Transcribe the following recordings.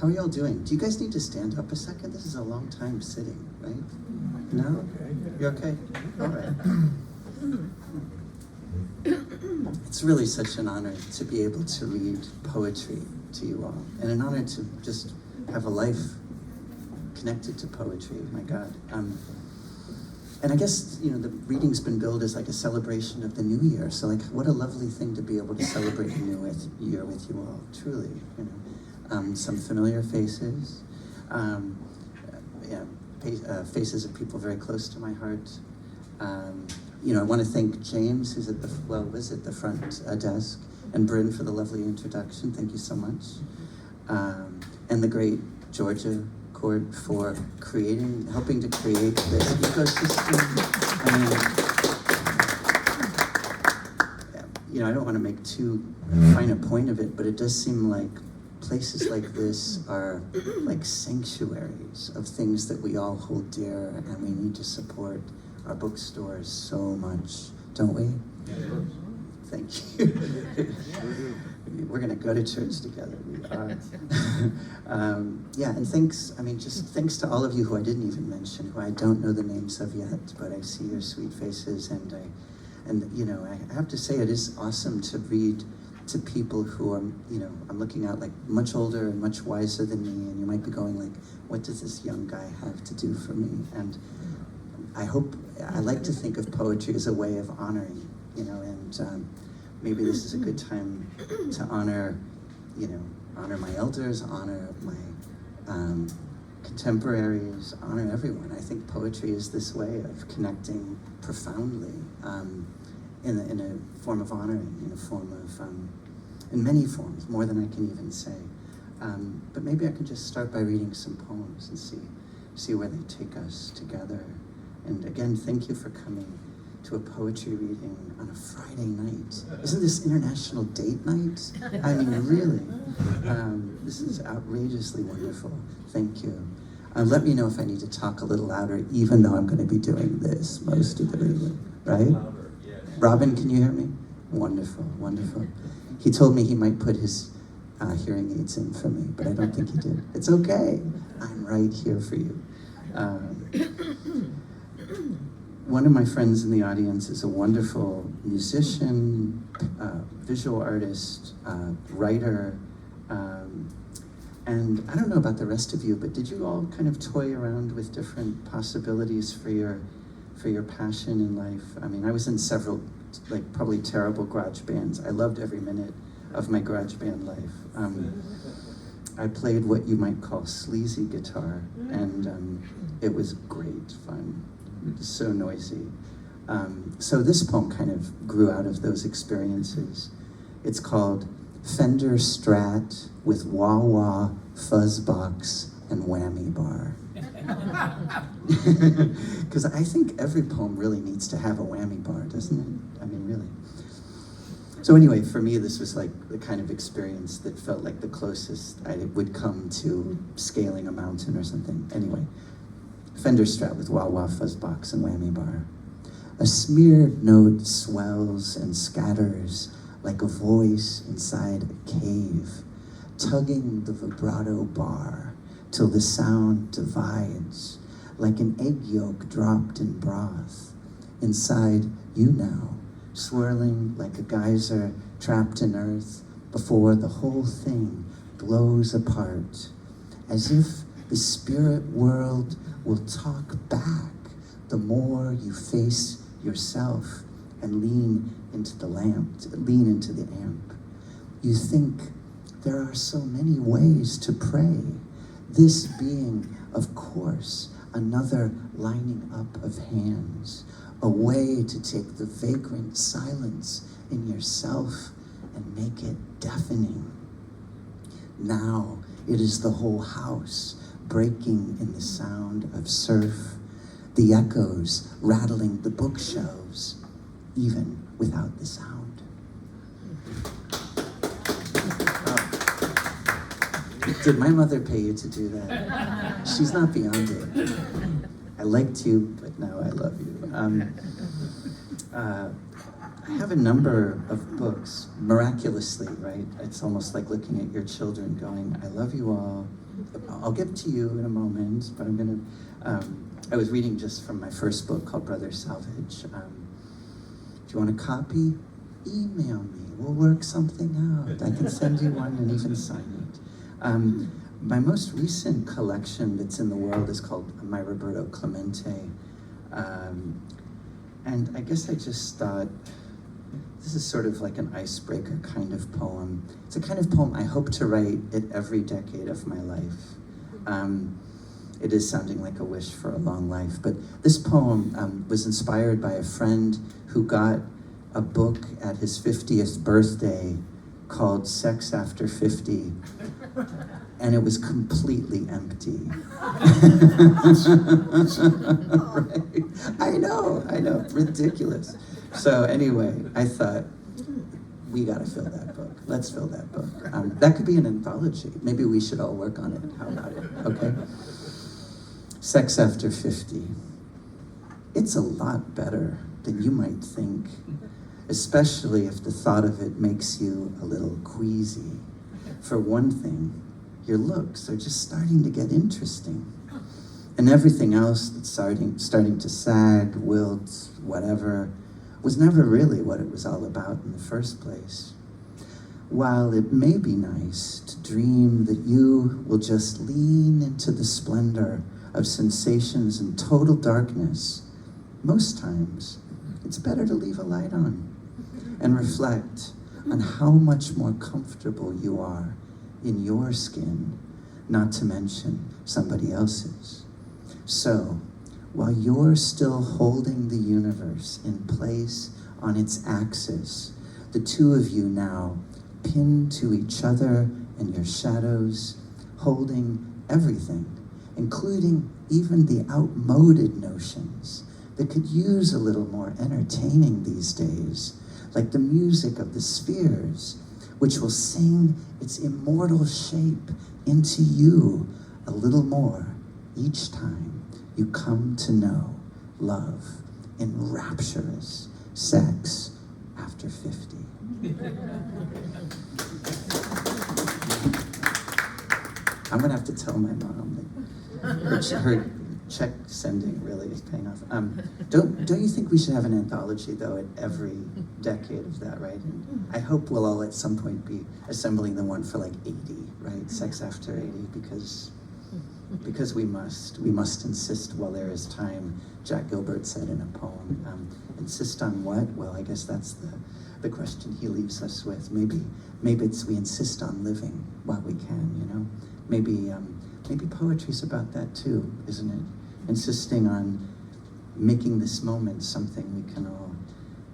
How are y'all doing? Do you guys need to stand up a second? This is a long time sitting, right? No? You're okay? All right. It's really such an honor to be able to read poetry to you all, and an honor to just have a life connected to poetry, my God. And I guess, the reading's been billed as like a celebration of the new year, so like, what a lovely thing to be able to celebrate the new year with you all, truly, some familiar faces, faces of people very close to my heart. I want to thank James, who's at the front desk, and Bryn for the lovely introduction. Thank you so much. And the great Georgia Court for helping to create this ecosystem. I don't want to make too fine a point of it, but it does seem like places like this are like sanctuaries of things that we all hold dear, and we need to support our bookstores so much, don't we? Yeah. Thank you. We're gonna go to church together. We are. And thanks to all of you who I didn't even mention, who I don't know the names of yet, but I see your sweet faces, and I have to say it is awesome to read to people who are, I'm looking at like much older and much wiser than me, and you might be going like, what does this young guy have to do for me? And I like to think of poetry as a way of honoring, and maybe this is a good time to honor my elders, honor my contemporaries, honor everyone. I think poetry is this way of connecting profoundly in a form of honoring, in a form of, in many forms, more than I can even say. But maybe I can just start by reading some poems and see where they take us together. And again, thank you for coming to a poetry reading on a Friday night. Isn't this International Date Night? I mean, really. This is outrageously wonderful. Thank you. Let me know if I need to talk a little louder, even though I'm going to be doing this most of the reading, right? Robin, can you hear me? Wonderful, wonderful. He told me he might put his hearing aids in for me, but I don't think he did. It's okay. I'm right here for you. One of my friends in the audience is a wonderful musician, visual artist, writer, and I don't know about the rest of you, but did you all kind of toy around with different possibilities for your passion in life? I mean, I was in several, like, probably terrible garage bands. I loved every minute of my garage band life. I played what you might call sleazy guitar, and it was great fun. It was so noisy. So this poem kind of grew out of those experiences. It's called Fender Strat with wah-wah, fuzzbox, and whammy bar. Because I think every poem really needs to have a whammy bar, doesn't it? I mean, really. So anyway, for me, this was like the kind of experience that felt like the closest I would come to scaling a mountain or something. Anyway, Fender Strat with wah-wah, fuzzbox, and whammy bar. A smeared note swells and scatters like a voice inside a cave, tugging the vibrato bar till the sound divides like an egg yolk dropped in broth. Inside you now, swirling like a geyser trapped in earth before the whole thing blows apart, as if the spirit world will talk back the more you face yourself and lean into the amp. You think there are so many ways to pray, this being, of course, another lining up of hands, a way to take the vagrant silence in yourself and make it deafening. Now it is the whole house breaking in the sound of surf, the echoes rattling the bookshelves, even without the sound. Did my mother pay you to do that? She's not beyond it. I liked you, but now I love you. I have a number of books, miraculously, right? It's almost like looking at your children going, I love you all. I'll get to you in a moment, but I'm gonna, I was reading just from my first book called Brother Salvage. If you want a copy, email me. We'll work something out. I can send you one and even sign it. My most recent collection that's in the world is called My Roberto Clemente. And I guess I just thought, this is sort of like an icebreaker kind of poem. It's a kind of poem I hope to write at every decade of my life. It is sounding like a wish for a long life, but this poem was inspired by a friend who got a book at his 50th birthday called Sex After 50, and it was completely empty. Right? I know, ridiculous. So anyway, I thought, we gotta fill that book. Let's fill that book. That could be an anthology. Maybe we should all work on it. How about it? Okay? Sex After 50. It's a lot better than you might think, especially if the thought of it makes you a little queasy. For one thing, your looks are just starting to get interesting. And everything else that's starting to sag, wilt, whatever, was never really what it was all about in the first place. While it may be nice to dream that you will just lean into the splendor of sensations in total darkness, most times it's better to leave a light on and reflect on how much more comfortable you are in your skin, not to mention somebody else's. So, while you're still holding the universe in place on its axis, the two of you now pinned to each other and your shadows, holding everything, including even the outmoded notions that could use a little more entertaining these days, like the music of the spheres, which will sing its immortal shape into you a little more each time you come to know love in rapturous sex after 50. I'm gonna have to tell my mom that her check sending really is paying off. Don't you think we should have an anthology though at every decade of that, right? And I hope we'll all at some point be assembling the one for like 80, right? Sex After 80, because we must insist while there is time. Jack Gilbert said in a poem, insist on what? Well, I guess that's the question he leaves us with. Maybe it's we insist on living while we can, you know? Maybe poetry's about that too, isn't it? Insisting on making this moment something we can all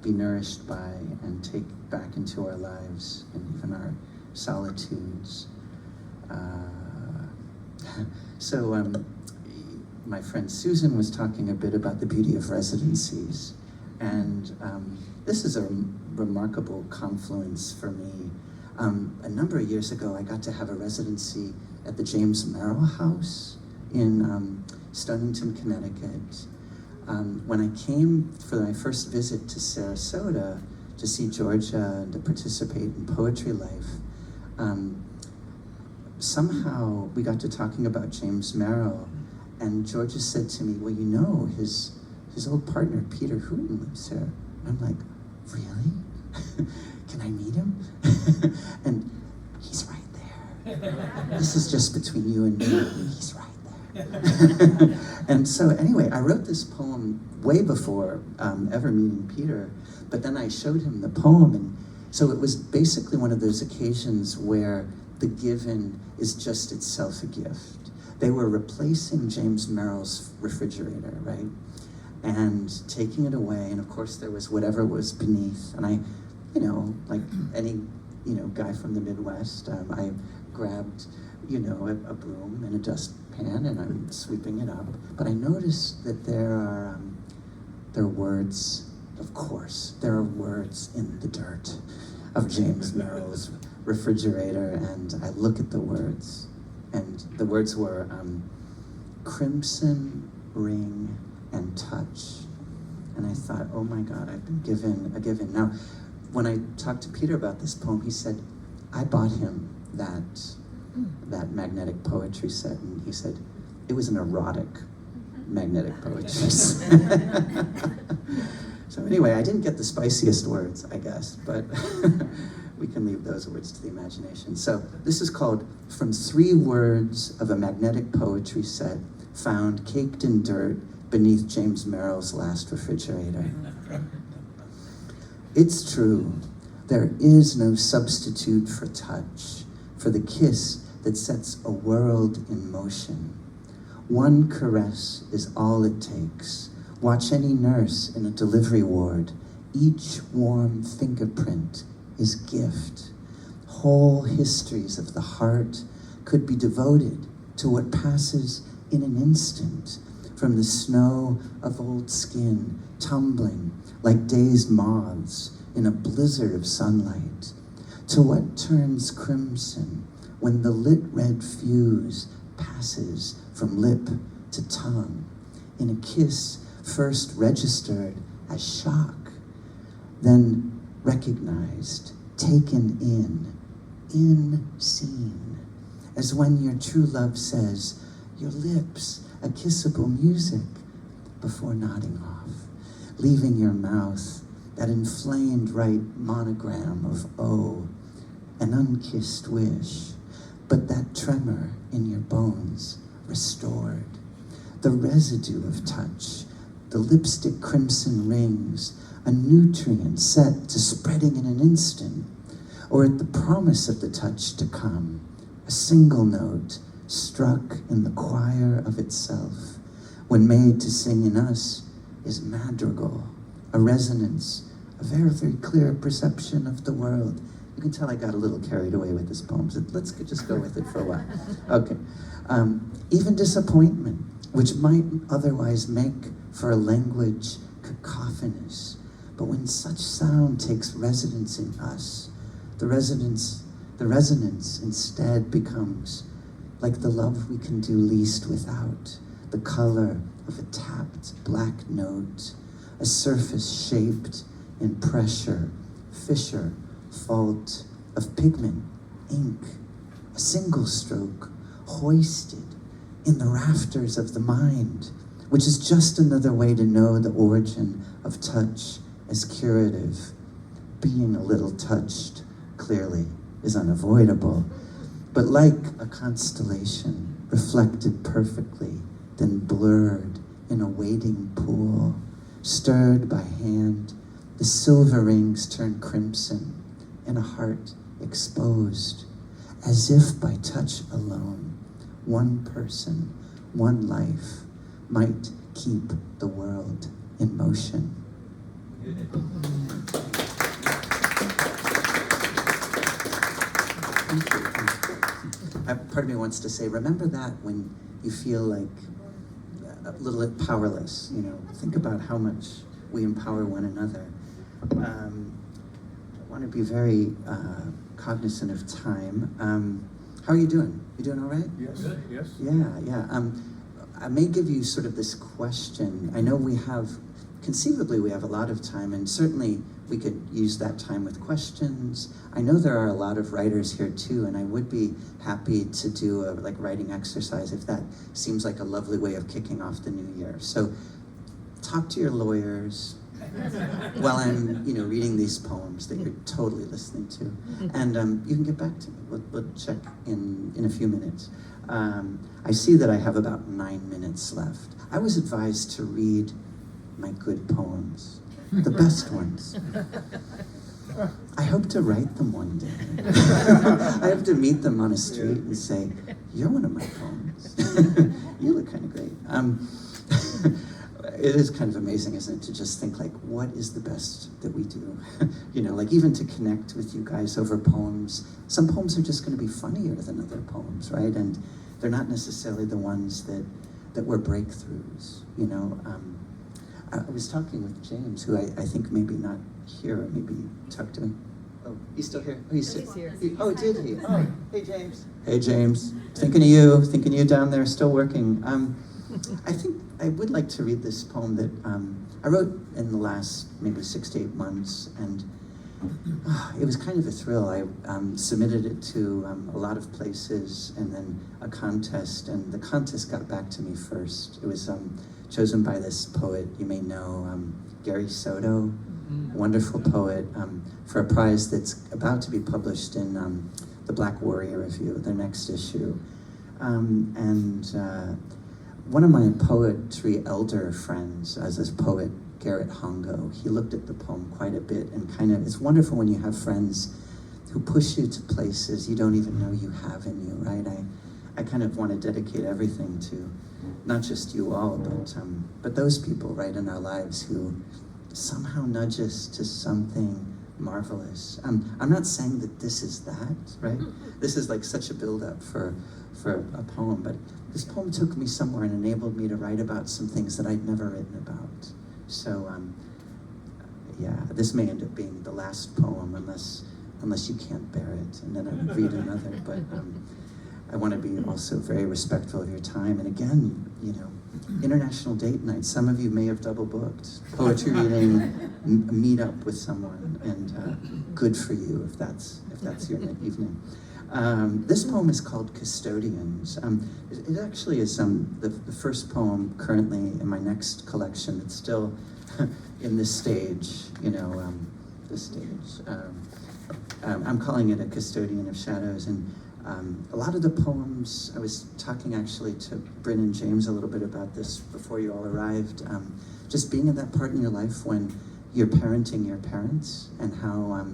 be nourished by and take back into our lives and even our solitudes. So my friend Susan was talking a bit about the beauty of residencies, and this is a remarkable confluence for me. A number of years ago, I got to have a residency at the James Merrill House in Stonington, Connecticut. When I came for my first visit to Sarasota to see Georgia and to participate in Poetry Life, somehow we got to talking about James Merrill, and Georgia said to me, well, you know, his old partner, Peter Hooten, lives here. And I'm like, really? Can I meet him? And he's right there. This is just between you and me. He's right there. And so anyway, I wrote this poem way before ever meeting Peter, but then I showed him the poem, and so it was basically one of those occasions where the given is just itself a gift. They were replacing James Merrill's refrigerator, right? And taking it away, and of course there was whatever was beneath, and I, you know, like any, you know, guy from the Midwest, I grabbed, you know, a broom and a dustpan, and I'm sweeping it up. But I noticed that there are words, of course, there are words in the dirt of James Merrill's refrigerator, and I look at the words, and the words were crimson ring and touch, And I thought, oh my God, I've been given a given. Now, when I talked to Peter about this poem, he said, I bought him that magnetic poetry set, and he said, it was an erotic magnetic poetry set. So anyway, I didn't get the spiciest words, I guess, but we can leave those words to the imagination. So this is called From 3 Words of a Magnetic Poetry Set Found Caked in Dirt Beneath James Merrill's Last Refrigerator. It's true, there is no substitute for touch, for the kiss that sets a world in motion. One caress is all it takes. Watch any nurse in a delivery ward. Each warm fingerprint is gift. Whole histories of the heart could be devoted to what passes in an instant, from the snow of old skin tumbling like dazed moths in a blizzard of sunlight, to what turns crimson when the lit red fuse passes from lip to tongue in a kiss first registered as shock, then recognized, taken in seen, as when your true love says, your lips, a kissable music, before nodding off, leaving your mouth that inflamed right monogram of oh, an unkissed wish, but that tremor in your bones restored, the residue of touch, the lipstick crimson rings, a nutrient set to spreading in an instant, or at the promise of the touch to come, a single note struck in the choir of itself, when made to sing in us is madrigal, a resonance, a very, very clear perception of the world. You can tell I got a little carried away with this poem, so let's just go with it for a while. Okay. Even disappointment, which might otherwise make for a language cacophonous, but when such sound takes residence in us, the resonance instead becomes like the love we can do least without, the color of a tapped black note, a surface shaped in pressure, fissure, fault of pigment, ink, a single stroke hoisted in the rafters of the mind, which is just another way to know the origin of touch as curative. Being a little touched, clearly, is unavoidable, but like a constellation, reflected perfectly, then blurred in a waiting pool, stirred by hand, the silver rings turn crimson, and a heart exposed, as if by touch alone, one person, one life, might keep the world in motion. Thank you. Part of me wants to say, remember that when you feel like a little bit powerless, think about how much we empower one another. I want to be very cognizant of time. How are you doing? You doing all right? Yes. Good. Yes. Yeah. I may give you sort of this question. I know conceivably we have a lot of time, and certainly we could use that time with questions. I know there are a lot of writers here too, and I would be happy to do a writing exercise if that seems like a lovely way of kicking off the new year. So talk to your lawyers while I'm reading these poems that you're totally listening to. And you can get back to me. We'll check in a few minutes. I see that I have about 9 minutes left. I was advised to read my good poems, the best ones. I hope to write them one day. I have to meet them on a street and say, you're one of my poems. You look kind of great. It is kind of amazing, isn't it, to just think what is the best that we do? Even to connect with you guys over poems. Some poems are just going to be funnier than other poems, right? And they're not necessarily the ones that were breakthroughs, I was talking with James, who I think maybe not here, or maybe talk to me. Oh, he's still here? Oh, he's here. Did he? Oh, hey, James. Hey, James. Thinking of you down there, still working. I think I would like to read this poem that I wrote in the last maybe 6 to 8 months, and it was kind of a thrill. I submitted it to a lot of places, and then a contest, and the contest got back to me first. It was chosen by this poet you may know, Gary Soto, wonderful poet, for a prize that's about to be published in the Black Warrior Review, their next issue. One of my poetry elder friends, as this poet, Garrett Hongo, he looked at the poem quite a bit and it's wonderful when you have friends who push you to places you don't even know you have in you, right? I kind of want to dedicate everything to not just you all, but those people, right, in our lives who somehow nudge us to something marvelous. I'm not saying that this is that, right? This is like such a build-up for a poem, but this poem took me somewhere and enabled me to write about some things that I'd never written about. So, yeah, this may end up being the last poem unless you can't bear it, and then I would read another. But I want to be also very respectful of your time. And again, you know, International Date Night. Some of you may have double booked poetry reading, meet up with someone, and good for you if that's your evening. This poem is called Custodians. It actually is the first poem currently in my next collection. It's still in this stage, you know, this stage. I'm calling it A Custodian of Shadows, and a lot of the poems, I was talking actually to Bryn and James a little bit about this before you all arrived, just being in that part in your life when you're parenting your parents, and how,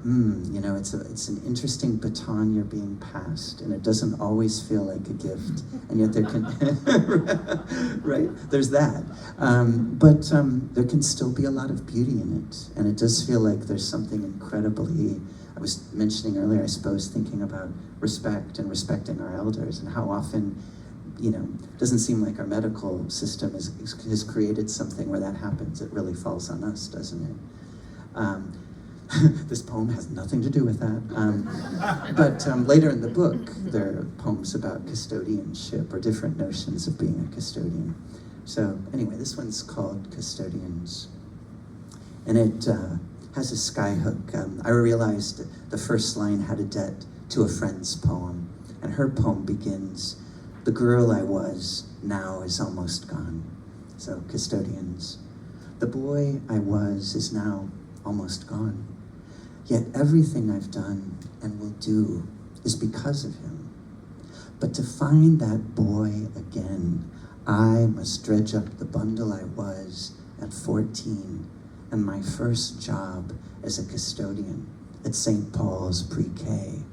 you know, it's an interesting baton you're being passed, and it doesn't always feel like a gift, and yet there can, right, there's that. But there can still be a lot of beauty in it, and it does feel like there's something incredibly, I was mentioning earlier, I suppose, thinking about respect and respecting our elders, and how often, you know, it doesn't seem like our medical system has created something where that happens. It really falls on us, doesn't it? This poem has nothing to do with that. But later in the book, there are poems about custodianship or different notions of being a custodian. So anyway, this one's called Custodians. And it has a skyhook. I realized the first line had a debt to a friend's poem, and her poem begins, "The girl I was now is almost gone." So, Custodians. The boy I was is now almost gone, yet everything I've done and will do is because of him. But to find that boy again, I must dredge up the bundle I was at 14, and my first job as a custodian at St. Paul's Pre-K.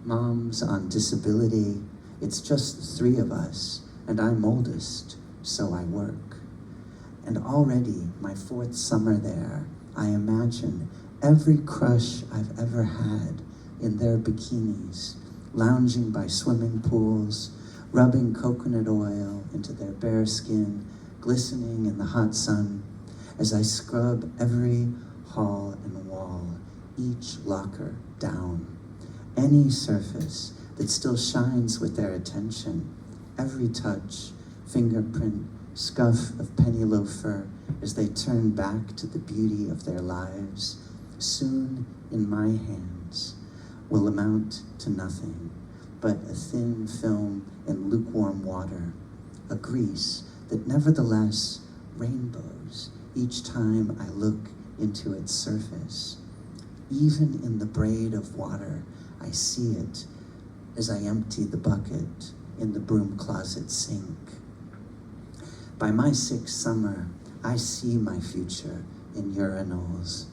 Mom's on disability, it's just the 3 of us, and I'm oldest, so I work. And already, my 4th summer there, I imagine every crush I've ever had in their bikinis, lounging by swimming pools, rubbing coconut oil into their bare skin, glistening in the hot sun, as I scrub every hall and wall, each locker down, any surface that still shines with their attention, every touch, fingerprint, scuff of penny loafer, as they turn back to the beauty of their lives, soon in my hands will amount to nothing but a thin film in lukewarm water, a grease that nevertheless rainbows each time I look into its surface. Even in the braid of water, I see it as I empty the bucket in the broom closet sink. By my 6th summer, I see my future in urinals,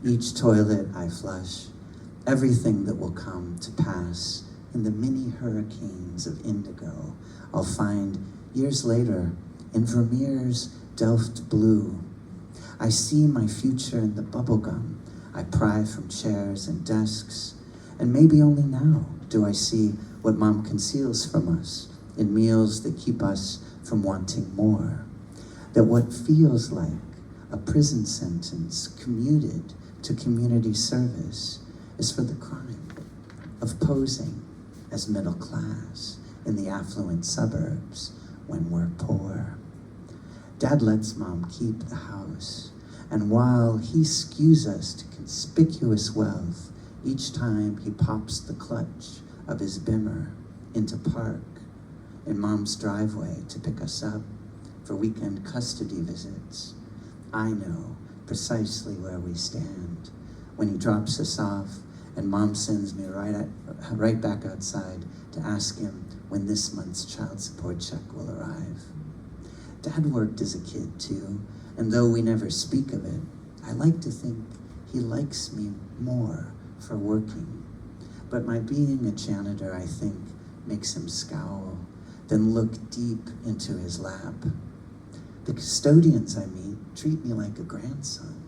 each toilet I flush, everything that will come to pass in the mini hurricanes of indigo I'll find years later in Vermeer's Delft blue. I see my future in the bubblegum I pry from chairs and desks, and maybe only now do I see what Mom conceals from us in meals that keep us from wanting more. That what feels like a prison sentence commuted to community service is for the crime of posing as middle class in the affluent suburbs when we're poor. Dad lets Mom keep the house, and while he skews us to conspicuous wealth, each time he pops the clutch of his Bimmer into park in Mom's driveway to pick us up for weekend custody visits, I know precisely where we stand when he drops us off and Mom sends me right back outside to ask him when this month's child support check will arrive. Dad worked as a kid too, and though we never speak of it, I like to think he likes me more for working. But my being a janitor, I think, makes him scowl, then look deep into his lap. The custodians I meet treat me like a grandson.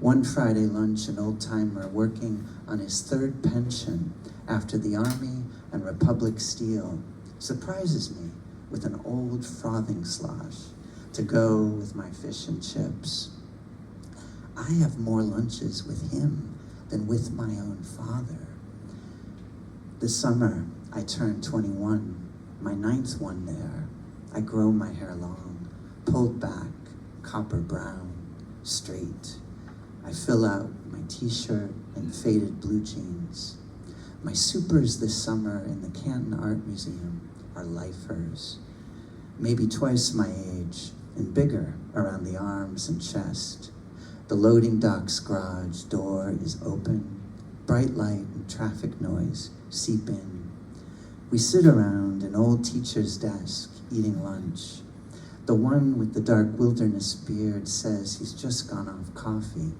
One Friday lunch, an old-timer working on his third pension after the Army and Republic Steel surprises me with an old frothing slosh to go with my fish and chips. I have more lunches with him than with my own father. This summer, I turned 21, my 9th one there. I grow my hair long, pulled back, copper brown, straight. I fill out my t-shirt and faded blue jeans. My supers this summer in the Canton Art Museum are lifers, maybe twice my age and bigger around the arms and chest. The loading dock's garage door is open, bright light and traffic noise seep in. We sit around an old teacher's desk eating lunch. The one with the dark wilderness beard says he's just gone off coffee.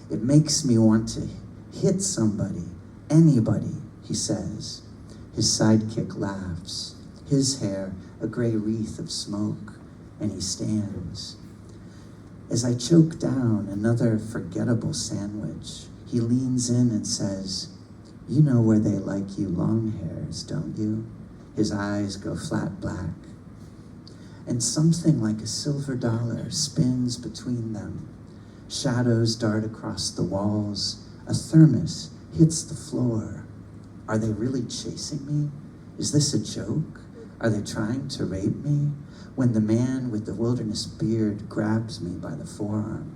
It makes me want to hit somebody, anybody, he says. His sidekick laughs, his hair a gray wreath of smoke, and he stands. As I choke down another forgettable sandwich, he leans in and says, "You know where they like you long hairs, don't you?" His eyes go flat black. And something like a silver dollar spins between them. Shadows dart across the walls. A thermos hits the floor. Are they really chasing me? Is this a joke? Are they trying to rape me? When the man with the wilderness beard grabs me by the forearm,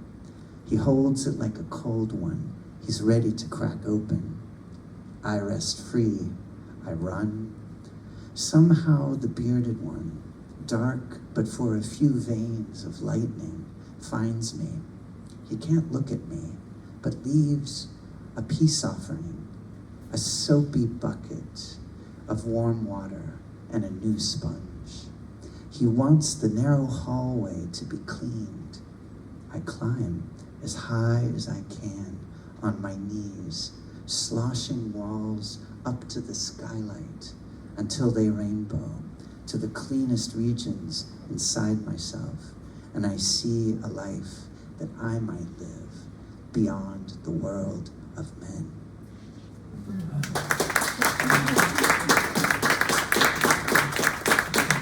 he holds it like a cold one. He's ready to crack open. I rest free. I run. Somehow the bearded one, dark but for a few veins of lightning, finds me. He can't look at me, but leaves a peace offering, a soapy bucket of warm water and a new sponge. He wants the narrow hallway to be cleaned. I climb as high as I can on my knees, sloshing walls up to the skylight until they rainbow to the cleanest regions inside myself, and I see a life that I might live beyond the world of men.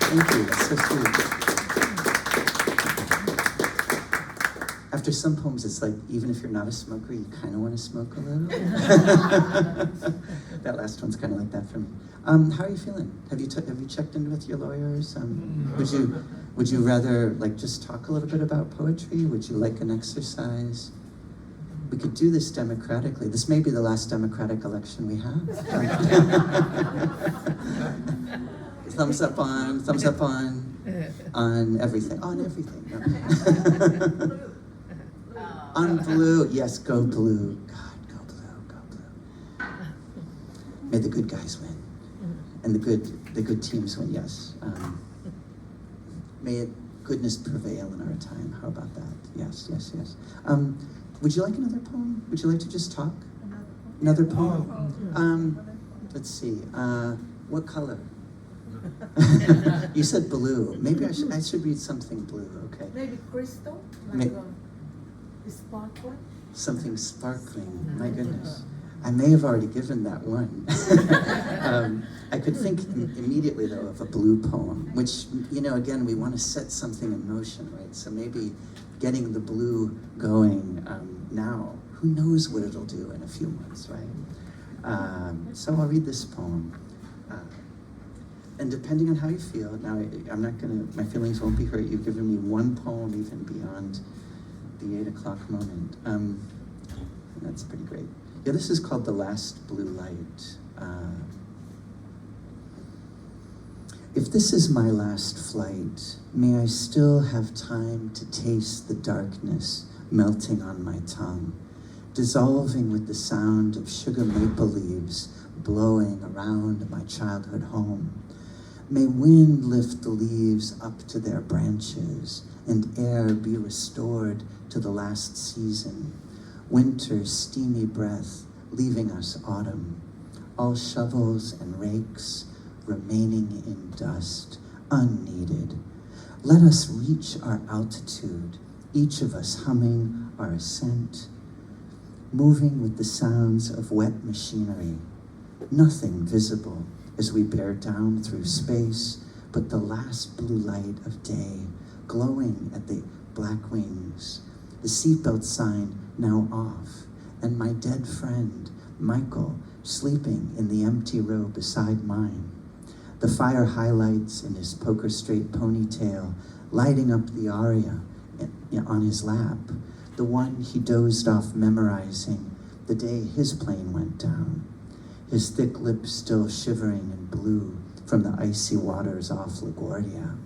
Thank you, that's so sweet. After some poems, it's like, even if you're not a smoker, you kind of want to smoke a little. That last one's kind of like that for me. How are you feeling? Have you checked in with your lawyers? Would you rather like just talk a little bit about poetry? Would you like an exercise? We could do this democratically. This may be the last democratic election we have. Thumbs up on everything. On everything. No. On blue. Yes, go blue. God, go blue, go blue. May the good guys win. And the good teams win, yes. May goodness prevail in our time. How about that? Yes, yes, yes. Would you like another poem? Would you like to just talk? Another poem? Let's see. What color? You said blue. Maybe I should read something blue. Okay. Maybe crystal, like sparkling. Something sparkling. My goodness. I may have already given that one. I could think immediately, though, of a blue poem, which, again, we want to set something in motion, right? So maybe getting the blue going now, who knows what it'll do in a few months, right? So I'll read this poem. and depending on how you feel, now I'm not gonna, my feelings won't be hurt. You've given me one poem even beyond the 8 o'clock moment. And that's pretty great. Yeah, this is called The Last Blue Light. If this is my last flight, may I still have time to taste the darkness melting on my tongue, dissolving with the sound of sugar maple leaves blowing around my childhood home. May wind lift the leaves up to their branches and air be restored to the last season, winter's steamy breath leaving us autumn, all shovels and rakes remaining in dust, unneeded. Let us reach our altitude, each of us humming our ascent, moving with the sounds of wet machinery, nothing visible as we bear down through space, but the last blue light of day glowing at the black wings, the seatbelt sign now off, and my dead friend, Michael, sleeping in the empty row beside mine. The fire highlights in his poker straight ponytail, lighting up the aria on his lap, the one he dozed off memorizing the day his plane went down, his thick lips still shivering in blue from the icy waters off LaGuardia.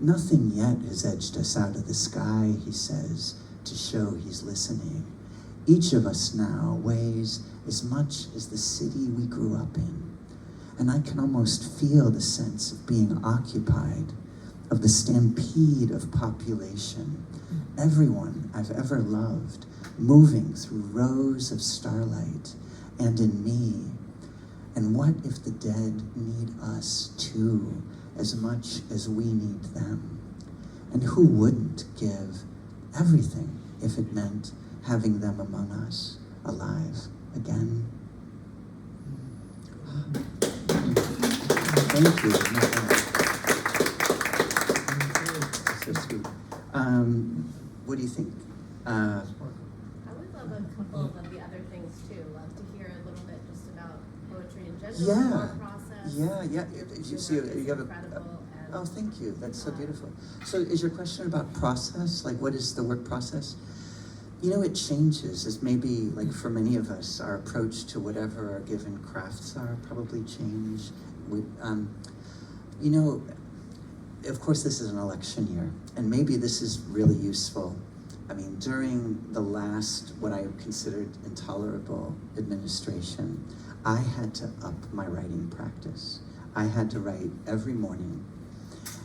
Nothing yet has edged us out of the sky, he says, to show he's listening. Each of us now weighs as much as the city we grew up in. And I can almost feel the sense of being occupied, of the stampede of population. Everyone I've ever loved, moving through rows of starlight, and in me. And what if the dead need us too, as much as we need them? And who wouldn't give everything if it meant having them among us, alive again? Thank you. So sweet. What do you think? I would love a couple of the other things too. Love to hear a little bit just about poetry in general, the work process. Yeah. You have incredible. Oh, thank you. That's so beautiful. So is your question about process? Like, what is the work process? You know, it changes. As maybe, like for many of us, our approach to whatever our given crafts are probably change. You know, of course this is an election year, and maybe this is really useful. I mean, during the last, what I considered intolerable administration, I had to up my writing practice. I had to write every morning,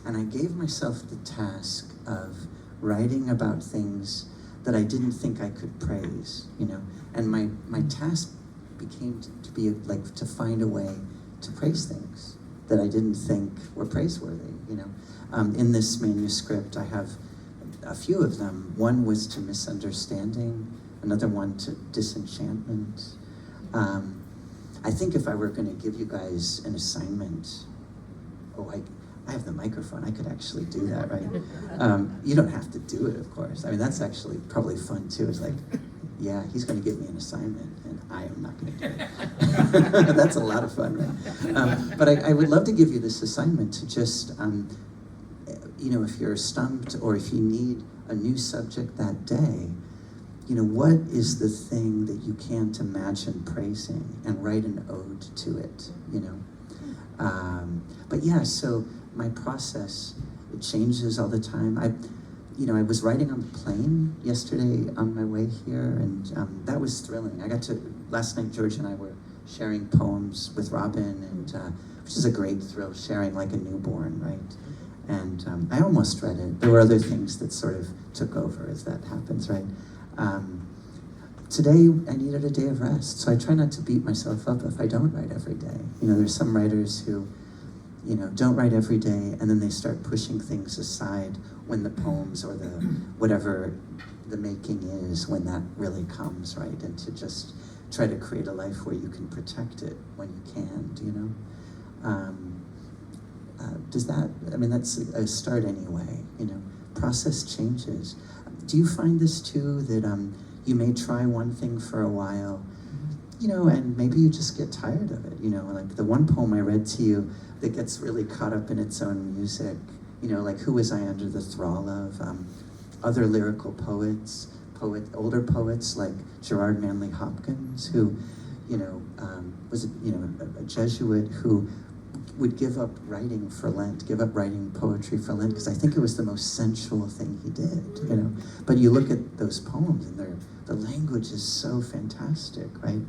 and I gave myself the task of writing about things that I didn't think I could praise, you know, and my task became to be like to find a way to praise things that I didn't think were praiseworthy, you know. In this manuscript, I have a few of them. One was to misunderstanding, another one to disenchantment. I think if I were going to give you guys an assignment, I have the microphone, I could actually do that, right? You don't have to do it, of course. I mean, that's actually probably fun too. It's like, yeah, he's going to give me an assignment, and I am not going to do it. That's a lot of fun, right? But I would love to give you this assignment to just, you know, if you're stumped or if you need a new subject that day, you know, what is the thing that you can't imagine praising, and write an ode to it, you know? But yeah, so my process, it changes all the time. I was writing on the plane yesterday on my way here, and that was thrilling. Last night George and I were sharing poems with Robin, and which is a great thrill, sharing like a newborn, right? And I almost read it. There were other things that sort of took over as that happens, right? Today I needed a day of rest, so I try not to beat myself up if I don't write every day. You know, there's some writers who, you know, don't write every day, and then they start pushing things aside when the poems or the whatever the making is, when that really comes, right? And to just try to create a life where you can protect it when you can, do you know? That's a start anyway, you know. Process changes. Do you find this too, that you may try one thing for a while, and maybe you just get tired of it, like the one poem I read to you that gets really caught up in its own music, like Who Was I Under the Thrall Of? Other lyrical poets, older poets like Gerard Manley Hopkins, who, was a Jesuit who would give up writing for Lent, give up writing poetry for Lent, because I think it was the most sensual thing he did, But you look at those poems and the language is so fantastic, right?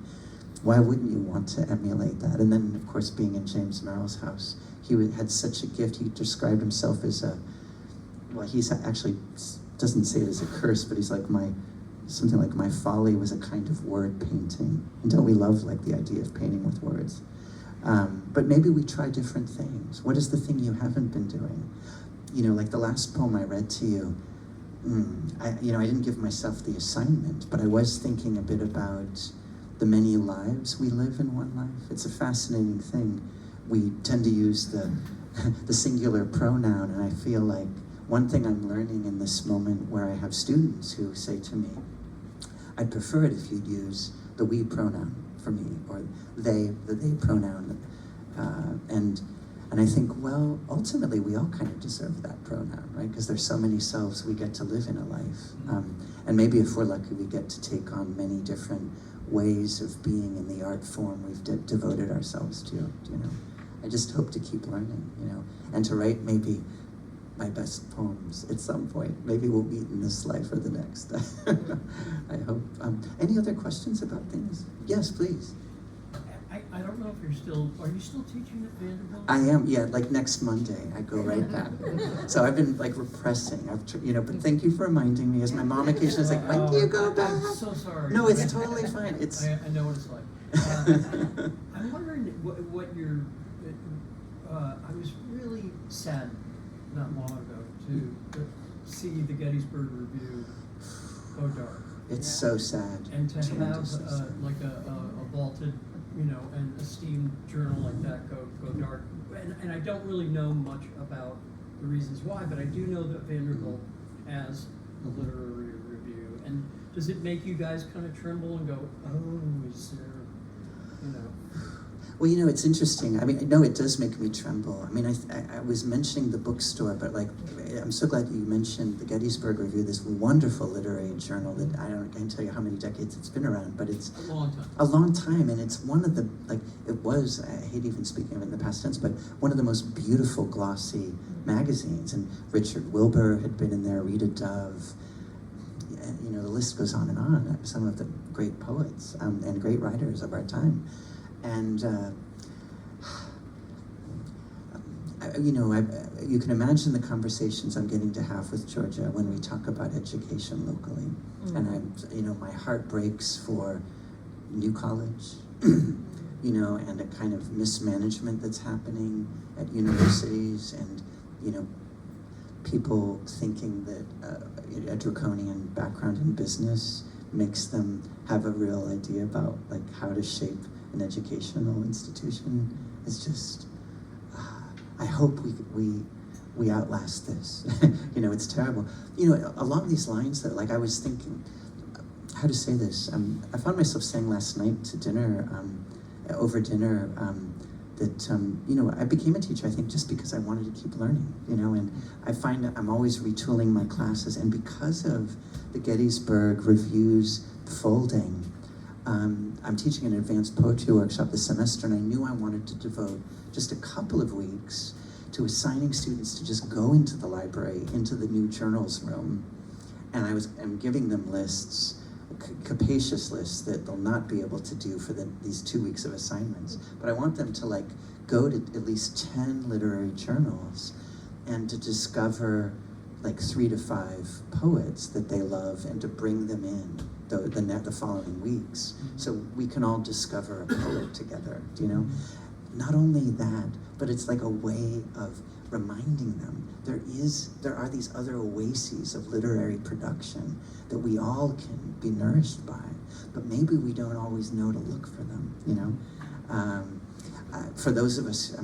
Why wouldn't you want to emulate that? And then, of course, being in James Merrill's house, he had such a gift. He described himself as he's actually doesn't say it as a curse, but he's like something like my folly was a kind of word painting. And don't we love like the idea of painting with words? But maybe we try different things. What is the thing you haven't been doing? Like the last poem I read to you, I didn't give myself the assignment, but I was thinking a bit about the many lives we live in one life. It's a fascinating thing. We tend to use the singular pronoun, and I feel like one thing I'm learning in this moment where I have students who say to me, I'd prefer it if you'd use the we pronoun for me, or the they pronoun. And I think, well, ultimately we all kind of deserve that pronoun, right? Because there's so many selves we get to live in a life. And maybe if we're lucky, we get to take on many different ways of being in the art form we've devoted ourselves to, I just hope to keep learning, and to write maybe my best poems at some point. Maybe we'll meet in this life or the next. I hope. Any other questions about things? Yes, please. I don't know if are you still teaching at Vanderbilt? I am, yeah, like next Monday, I go right back. So I've been like repressing, but thank you for reminding me, as my mom occasionally is like, when do you go back? I'm so sorry. No, it's totally fine. I know what it's like. I'm wondering what your, I was really sad not long ago to see the Gettysburg Review go dark. It's so sad. And to have Tremendously sad. like a vaulted, an esteemed journal like that go dark. And I don't really know much about the reasons why, but I do know that Vanderbilt has a literary review. And does it make you guys kind of tremble and go, oh, is there, Well, it's interesting. I mean, no, it does make me tremble. I mean, I was mentioning the bookstore, but like, I'm so glad you mentioned the Gettysburg Review, this wonderful literary journal that I can't tell you how many decades it's been around, but it's a long time. A long time, and it's one of the, I hate even speaking of it in the past tense, but one of the most beautiful glossy magazines. And Richard Wilbur had been in there, Rita Dove, and, the list goes on and on. Some of the great poets and great writers of our time. And, you can imagine the conversations I'm getting to have with Georgia when we talk about education locally. And my heart breaks for New College, and a kind of mismanagement that's happening at universities, and, people thinking that a draconian background in business makes them have a real idea about like how to shape an educational institution. It's just, I hope we outlast this. It's terrible. Along these lines, though, like I was thinking, how to say this. I found myself saying last night to dinner, over dinner, that I became a teacher, I think, just because I wanted to keep learning. And I find that I'm always retooling my classes, and because of the Gettysburg Review's folding, I'm teaching an advanced poetry workshop this semester, and I knew I wanted to devote just a couple of weeks to assigning students to just go into the library, into the new journals room, and I'm giving them lists, capacious lists that they'll not be able to do for these 2 weeks of assignments. But I want them to go to at least 10 literary journals and to discover 3 to 5 poets that they love, and to bring them in the following weeks, so we can all discover a poet together, Not only that, but it's like a way of reminding them there are these other oases of literary production that we all can be nourished by, but maybe we don't always know to look for them, For those of us,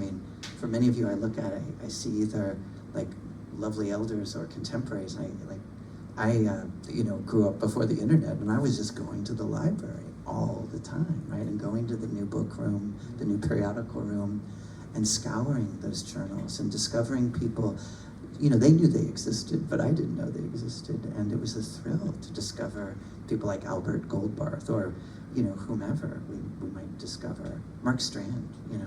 for many of you, I look at it, I see either lovely elders or contemporaries. I grew up before the internet, and I was just going to the library, all the time, right? And going to the new book room, the new periodical room, and scouring those journals and discovering people. You know, they knew they existed, but I didn't know they existed. And it was a thrill to discover people like Albert Goldbarth or, you know, whomever we might discover. Mark Strand, you know.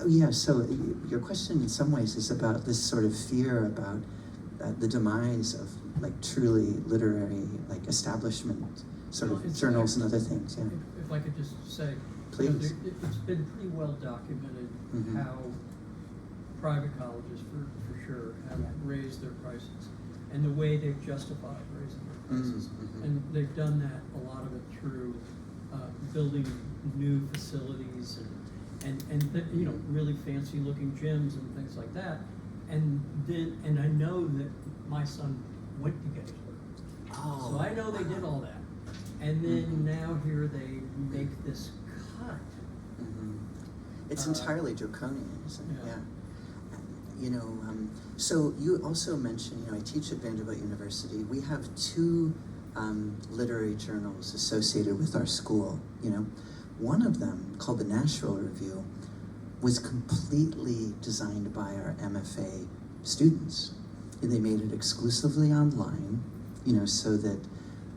Yeah, so your question in some ways is about this sort of fear about the demise of like truly literary, like establishment sort of journals and other things, yeah. If I could just say, Please. You know, it's been pretty well documented Mhm. how private colleges, for sure, have raised their prices, and the way they've justified raising their prices. Mhm. And they've done that, a lot of it through building new facilities you know, really fancy looking gyms and things like that. And I know that my son went to Gettysburg. Oh, So I know they did all that. And then now here they make this cut. Mhm. It's entirely draconian, isn't it? Yeah. You know, so you also mentioned, you know, I teach at Vanderbilt University. We have two literary journals associated with our school, you know. One of them, called the Nashville Review, was completely designed by our MFA students. They made it exclusively online, you know, so that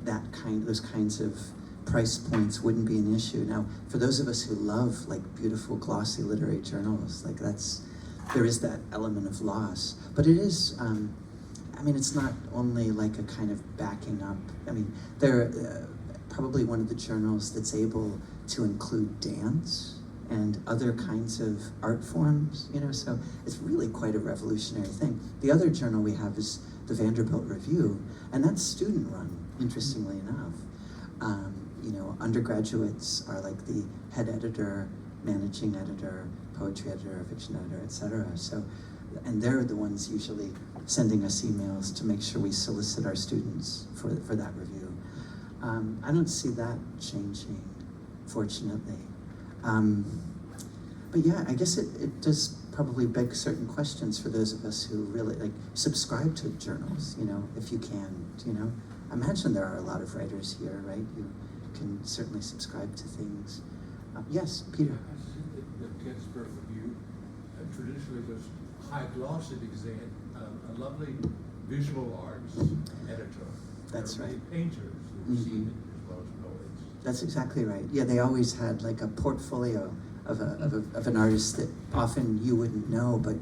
those kinds of price points wouldn't be an issue. Now, for those of us who love like beautiful, glossy literary journals, like there is that element of loss. But it is, I mean, it's not only like a kind of backing up. I mean, they're probably one of the journals that's able to include dance and other kinds of art forms, you know, so it's really quite a revolutionary thing. The other journal we have is the Vanderbilt Review, and that's student run, interestingly enough. You know, undergraduates are like the head editor, managing editor, poetry editor, fiction editor, etc. So, and they're the ones usually sending us emails to make sure we solicit our students for that review. I don't see that changing, fortunately. But yeah, I guess it does probably beg certain questions for those of us who really like subscribe to journals, you know, if you can, you know. I imagine there are a lot of writers here, right? You can certainly subscribe to things. Yes, Peter. I see that Gettysburg Review traditionally was high glossy because they had a lovely visual arts editor. That's There were right. Painters who were Mhm. seen as well as poets. That's exactly right. Yeah, they always had like a portfolio of an artist that often you wouldn't know, but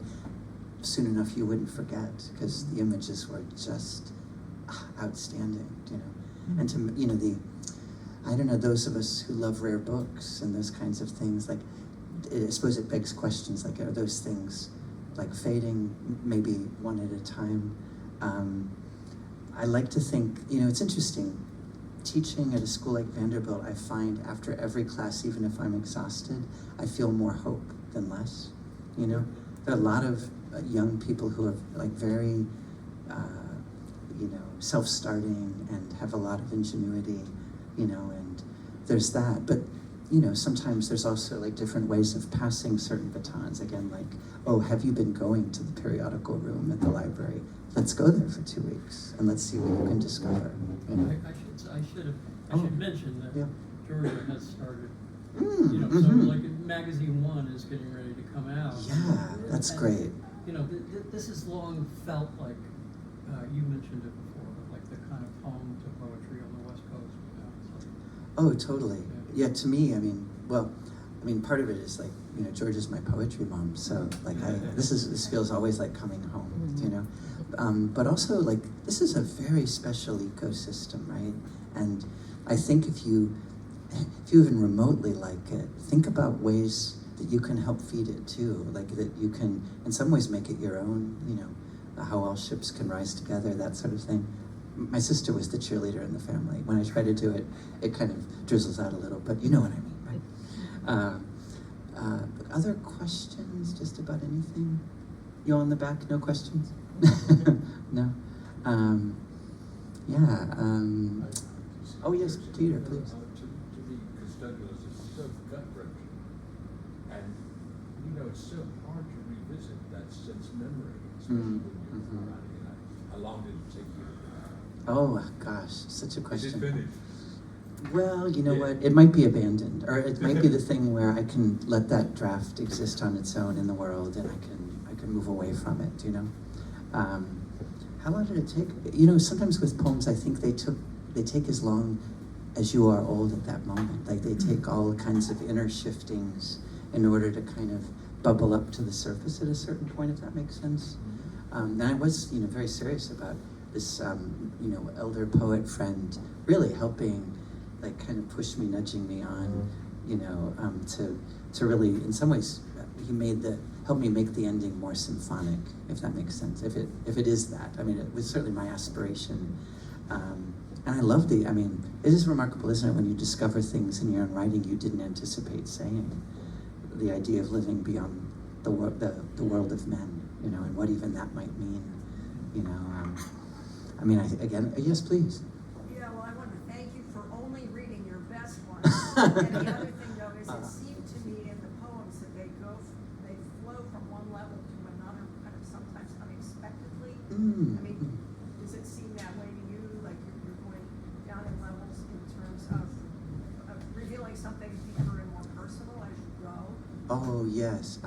soon enough you wouldn't forget because the images were just outstanding, you know. And to, you know, I don't know, those of us who love rare books and those kinds of things, like, I suppose it begs questions like, are those things like fading, maybe one at a time? I like to think, you know, it's interesting. Teaching at a school like Vanderbilt, I find after every class, even if I'm exhausted, I feel more hope than less, you know? There are a lot of young people who are like very, you know, self-starting and have a lot of ingenuity, you know, and there's that. But, you know, sometimes there's also like different ways of passing certain batons. Again, like, oh, have you been going to the periodical room at the library? Let's go there for 2 weeks and let's see what you can discover, you know? I should mention that Yeah. Georgia has started, Mm, you know, so mhm. like magazine 1 is getting ready to come out. Yeah, that's And, great. You know, this has long felt like, you mentioned it before, but like the kind of home to poetry on the West Coast, you know, so. Oh, totally. Yeah, to me, I mean, part of it is like, you know, George is my poetry mom, so like this feels always like coming home, you know. But also like this is a very special ecosystem, right? And I think if you even remotely like it, think about ways that you can help feed it too, like that you can in some ways make it your own, you know, how all ships can rise together, that sort of thing. My sister was the cheerleader in the family. When I try to do it, it kind of drizzles out a little, but you know what I mean, right? Other questions just about anything? You all in the back, no questions? No? Yeah. Oh yes, Peter, please. To be custodial is so gut-wrenching. And, you know, it's so hard to revisit that sense memory, especially when you're writing it. How long did it take you? Oh gosh, such a Is it question. finished? Well, you know Yeah. what? It might be abandoned, or it might be the thing where I can let that draft exist on its own in the world, and I can move away from it. You know, how long did it take? You know, sometimes with poems, I think they take as long as you are old at that moment. Like they take all kinds of inner shiftings in order to kind of bubble up to the surface at a certain point, if that makes sense. And I was, you know, very serious about this, you know, elder poet friend really helping, like, kind of push me, nudging me on, you know, to really, in some ways, he helped me make the ending more symphonic, if that makes sense. If it is that, I mean, it was certainly my aspiration, and I love I mean, it is remarkable, isn't it, when you discover things in your own writing you didn't anticipate saying. The idea of living beyond the world of men, you know, and what even that might mean, you know. I mean, yes, please. Yeah, well, I want to thank you for only reading your best ones. And the other thing, though, is it seemed to me in the poems that they flow from one level to another, kind of sometimes unexpectedly. I mean, does it seem that way to you? Like you're going down in levels in terms of revealing something deeper and more personal as you go? Oh, yes.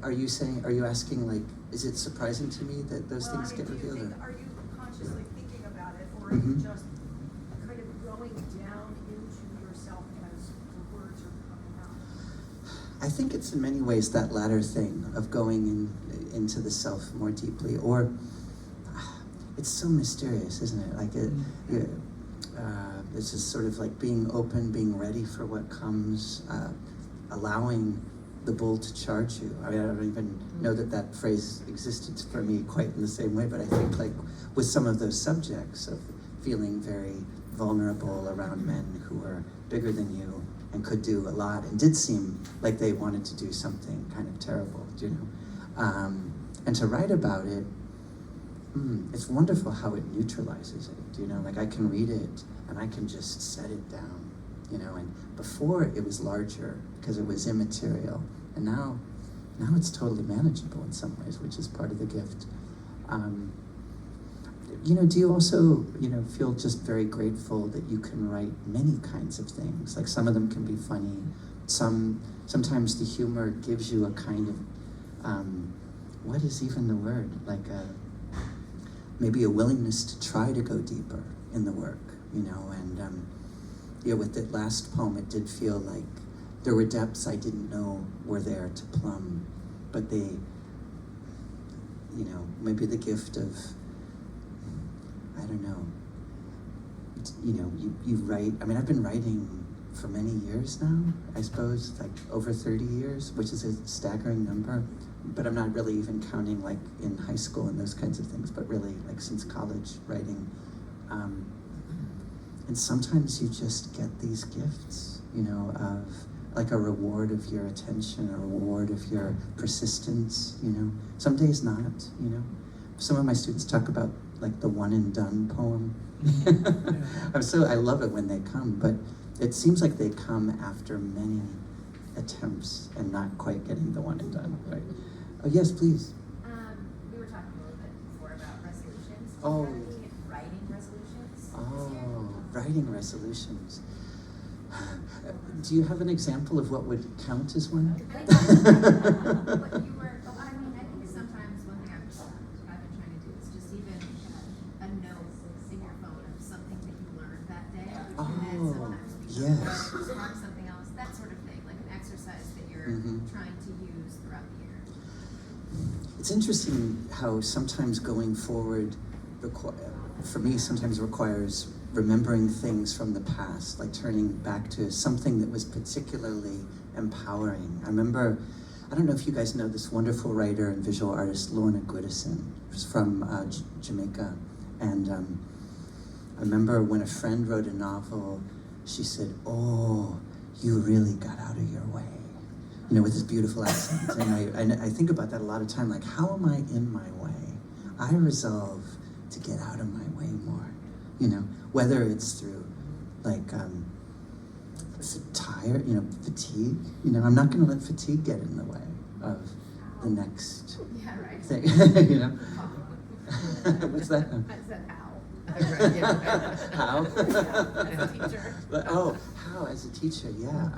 Are you asking, like, is it surprising to me that those things get revealed? Are you consciously thinking about it, or are you just kind of going down into yourself as the words are coming out? I think it's in many ways that latter thing of going into the self more deeply, or it's so mysterious, isn't it? Like it's just sort of like being open, being ready for what comes, allowing the bull to charge you. I mean, I don't even know that phrase existed for me quite in the same way, but I think, like, with some of those subjects of feeling very vulnerable around men who were bigger than you and could do a lot and did seem like they wanted to do something kind of terrible, you know. And to write about it, it's wonderful how it neutralizes it, you know. Like, I can read it and I can just set it down, you know. And before it was larger because it was immaterial, and now it's totally manageable in some ways, which is part of the gift. You know, do you also, you know, feel just very grateful that you can write many kinds of things? Like, some of them can be funny. Sometimes the humor gives you a kind of, what is even the word? Like maybe a willingness to try to go deeper in the work, you know. And yeah, with that last poem, it did feel like there were depths I didn't know were there to plumb, but they, you know, maybe the gift of, I don't know, you know, you write, I mean, I've been writing for many years now, I suppose, like over 30 years, which is a staggering number, but I'm not really even counting like in high school and those kinds of things, but really like since college writing. And sometimes you just get these gifts, you know, of like a reward of your attention, a reward of your persistence, you know. Some days not, you know. Some of my students talk about like the one and done poem. I love it when they come, but it seems like they come after many attempts and not quite getting the one and done, right? Oh, yes, please. We were talking a little bit before about resolutions. Oh. Do you have any writing resolutions? Oh, writing resolutions. Do you have an example of what would count as one? What you were, I mean, I think sometimes one thing I've been trying to do is just even a note in your phone of something that you learned that day. Oh, and then sometimes yes. spark something else, that sort of thing, like an exercise that you're trying to use throughout the year. It's interesting how sometimes going forward, for me, sometimes requires remembering things from the past, like turning back to something that was particularly empowering. I remember, I don't know if you guys know this wonderful writer and visual artist, Lorna Goodison, who's from Jamaica. And I remember when a friend wrote a novel, she said, "Oh, you really got out of your way," you know, with this beautiful accent. And I think about that a lot of time, like, how am I in my way? I resolve to get out of my way more, you know, whether it's through like fatigue, you know, I'm not going to let fatigue get in the way of the next Yeah, right. thing, you know. What's that? I said how. Right, yeah. How? As a teacher. But, oh, how as a teacher? Yeah.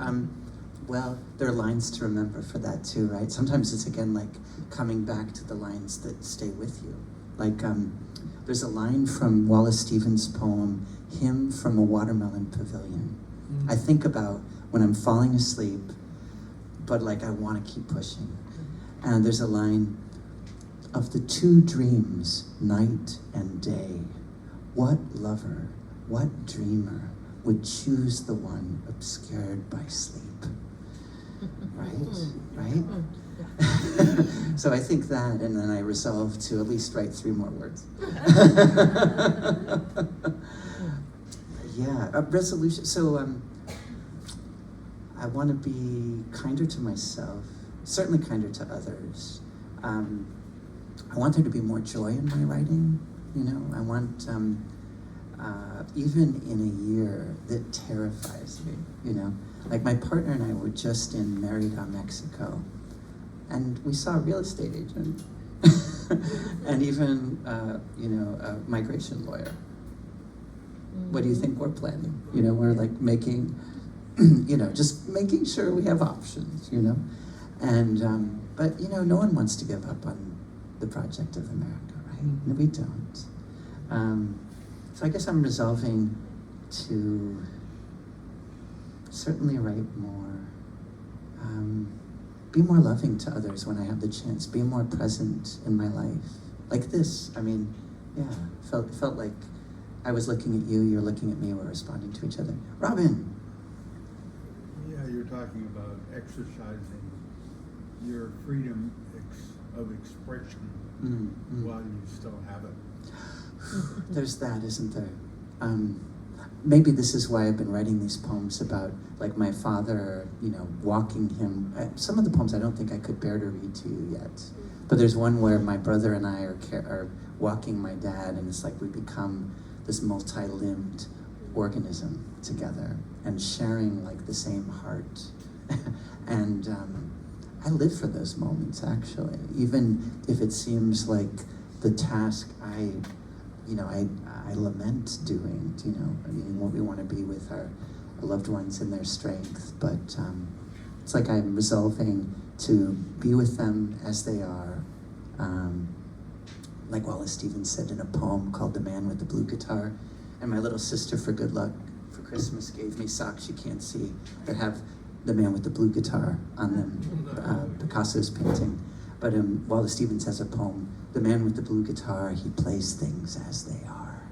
Well, there are lines to remember for that too, right? Sometimes it's again like coming back to the lines that stay with you. Like there's a line from Wallace Stevens' poem, "Hymn from a Watermelon Pavilion." I think about when I'm falling asleep, but like I want to keep pushing. And there's a line, "Of the two dreams, night and day, what lover, what dreamer would choose the one obscured by sleep?" Right? So I think that, and then I resolve to at least write 3 more words. Yeah, a resolution. So I want to be kinder to myself, certainly kinder to others. I want there to be more joy in my writing. You know, I want, even in a year that terrifies me, you know, like my partner and I were just in Mérida, Mexico, and we saw a real estate agent and even, a migration lawyer. What do you think we're planning? You know, we're like making, just making sure we have options, you know? And, but, no one wants to give up on the project of America, right? No, we don't. So I guess I'm resolving to certainly write more, be more loving to others when I have the chance, be more present in my life. Like this, felt like I was looking at you, you're looking at me, we're responding to each other. Robin! Yeah, you're talking about exercising your freedom of expression while you still have it. There's that, isn't there? Maybe this is why I've been writing these poems about, like, my father, walking him. Some of the poems I don't think I could bear to read to you yet. But there's one where my brother and I are walking my dad, and it's like we become this multi-limbed organism together and sharing, like, the same heart. And I live for those moments, actually. Even if it seems like the task I lament doing, what we want to be with our loved ones in their strength, but it's like I'm resolving to be with them as they are. Like Wallace Stevens said in a poem called "The Man with the Blue Guitar," and my little sister for good luck for Christmas gave me socks you can't see that have the man with the blue guitar on them, Picasso's painting. But Wallace Stevens has a poem, "The Man with the Blue Guitar, he plays things as they are."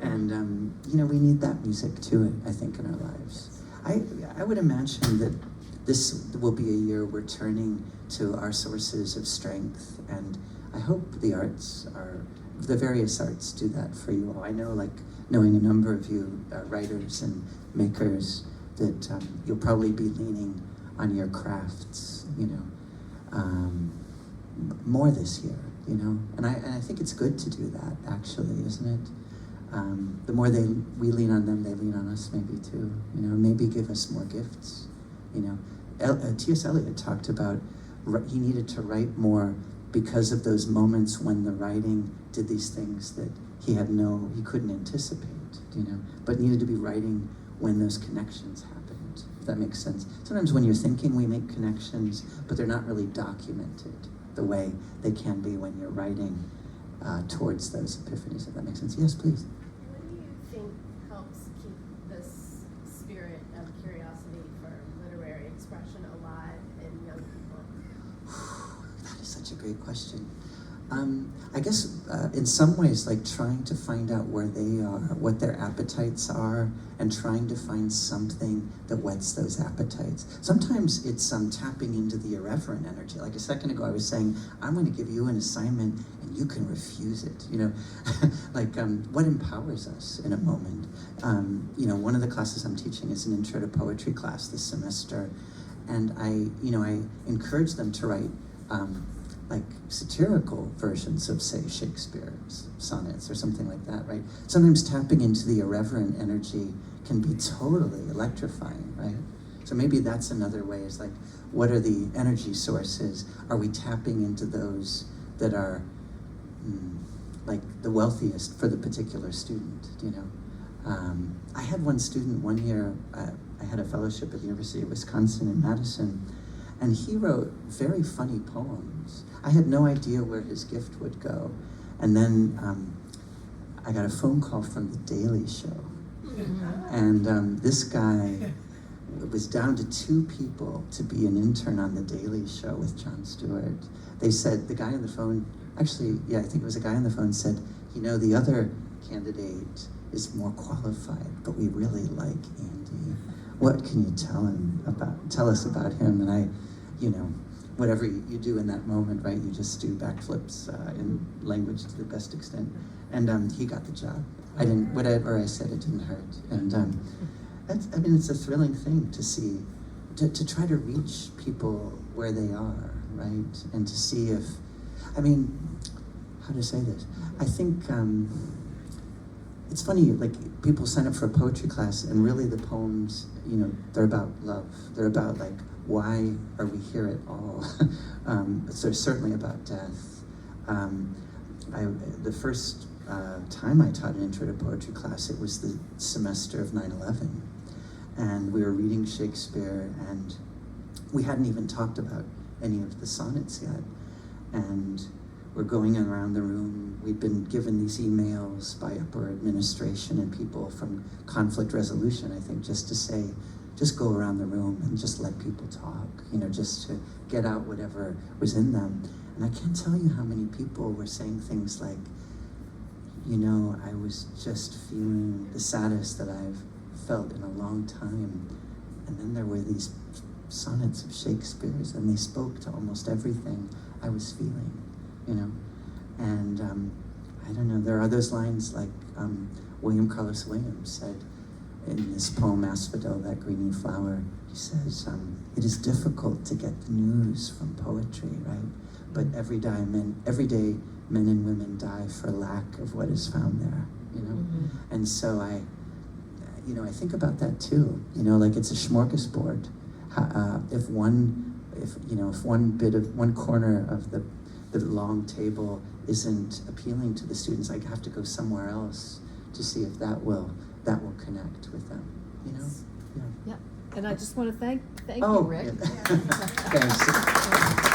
And, we need that music too, I think, in our lives. I would imagine that this will be a year we're turning to our sources of strength, and I hope the various arts do that for you all. I know, like, knowing a number of you writers and makers, that you'll probably be leaning on your crafts, more this year, and I think it's good to do that, actually, isn't it? The more we lean on them, they lean on us maybe too, maybe give us more gifts, T.S. Eliot talked about he needed to write more because of those moments when the writing did these things that he couldn't anticipate, but needed to be writing when those connections happened, if that makes sense. Sometimes when you're thinking, we make connections, but they're not really documented the way they can be when you're writing towards those epiphanies, if that makes sense. Yes, please. What do you think helps keep this spirit of curiosity for literary expression alive in young people? That is such a great question. I guess in some ways, like trying to find out where they are, what their appetites are, and trying to find something that whets those appetites. Sometimes it's tapping into the irreverent energy. Like a second ago, I was saying, I'm going to give you an assignment and you can refuse it. Like what empowers us in a moment. One of the classes I'm teaching is an intro to poetry class this semester, and I encourage them to write like satirical versions of, say, Shakespeare's sonnets or something like that, right? Sometimes tapping into the irreverent energy can be totally electrifying, right? So maybe that's another way, is like, what are the energy sources? Are we tapping into those that are like the wealthiest for the particular student, you know. I had one student one year, I had a fellowship at the University of Wisconsin in Madison, and he wrote very funny poems. I had no idea where his gift would go. And then I got a phone call from The Daily Show. And this guy was down to 2 people to be an intern on The Daily Show with Jon Stewart. They said, the guy on the phone, actually, yeah, I think it was a guy on the phone said, you know, the other candidate is more qualified, but we really like Andy. What can you tell us about him? And I, you know, whatever you do in that moment, right? You just do backflips in language to the best extent. And he got the job. I didn't, whatever I said, it didn't hurt. And I mean, it's a thrilling thing to see, to try to reach people where they are, right? And to see if, I mean, how to say this? I think it's funny, like people sign up for a poetry class and really the poems, you know, they're about love. They're about like, why are we here at all? So certainly about death. The first time I taught an intro to poetry class, it was the semester of 9/11. And we were reading Shakespeare, and we hadn't even talked about any of the sonnets yet. And we're going around the room. We'd been given these emails by upper administration and people from conflict resolution, I think, just to say, just go around the room and just let people talk, you know, just to get out whatever was in them. And I can't tell you how many people were saying things like, you know, I was just feeling the saddest that I've felt in a long time. And then there were these sonnets of Shakespeare's, and they spoke to almost everything I was feeling, you know. And I don't know, there are those lines like William Carlos Williams said in this poem, Asphodel, That Greeny Flower. He says, it is difficult to get the news from poetry, right? But every day men and women die for lack of what is found there, you know? Mm-hmm. And so I think about that too, you know, like it's a smorgasbord. If one corner of the long table isn't appealing to the students, I have to go somewhere else to see if that will connect with them, you know? Yeah. Yeah, and I just want to thank you, Oh, Rick. yeah. Thanks.